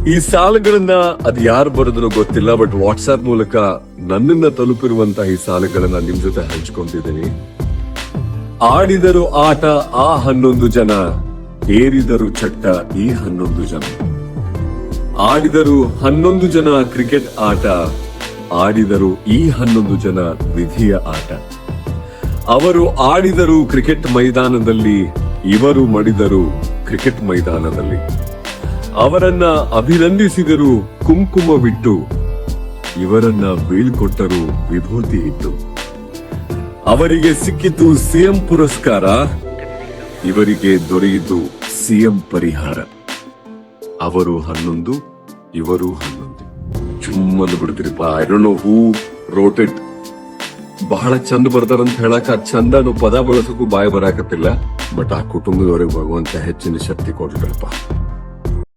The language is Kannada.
ಈ ಸಾಲುಗಳನ್ನ ಅದು ಯಾರು ಬರೆದ್ರು ಗೊತ್ತಿಲ್ಲ, ಬಟ್ ವಾಟ್ಸ್ಆಪ್ ಮೂಲಕ ನನ್ನನ್ನ ತಲುಪಿರುವಂತಹ ಈ ಸಾಲುಗಳನ್ನ ನಿಮ್ ಜೊತೆ ಹಂಚ್ಕೊಂಡಿದ್ದೀನಿ. ಆಡಿದರು ಆಟ ಆ 11 ಜನ, ಏರಿದರು ಚಟ್ಟ ಈ 11 ಜನ. ಆಡಿದರು 11 ಜನ ಕ್ರಿಕೆಟ್ ಆಟ, ಆಡಿದರು ಈ 11 ಜನ ವಿಧಿಯ ಆಟ. ಅವರು ಆಡಿದರು ಕ್ರಿಕೆಟ್ ಮೈದಾನದಲ್ಲಿ, ಇವರು ಮಡಿದರು ಕ್ರಿಕೆಟ್ ಮೈದಾನದಲ್ಲಿ. ಅವರನ್ನ ಅಭಿನಂದಿಸಿದರು ಕುಂಕುಮವಿಟ್ಟು, ಇವರನ್ನ ಬೀಳ್ಕೊಟ್ಟರು ವಿಭೂತಿ ಇಟ್ಟು. ಅವರಿಗೆ ಸಿಕ್ಕಿತು ಸಿಎಂ ಪುರಸ್ಕಾರ, ಇವರಿಗೆ ದೊರೆಯಿತು ಸಿಎಂ ಪರಿಹಾರ. ಅವರು 11, ಇವರು 11. ಚುಮ್ಮಂದು ಬಿಡ್ತೀರಿಪ್ಪ. I don't know who wrote it. ಬಹಳ ಚಂದ ಬರ್ತಾರಂತ ಹೇಳಕ್ ಆ ಚಂದ ಅನ್ನೋ ಪದ ಬಳಸಕ್ಕೂ ಬಾಯಿ ಬರಾಕತ್ತಿಲ್ಲ. ಬಟ್ ಆ ಕುಟುಂಬದವರೆಗೆ ಭಗವಂತ ಹೆಚ್ಚಿನ ಶಕ್ತಿ ಕೊಡ್ರಪ್ಪ.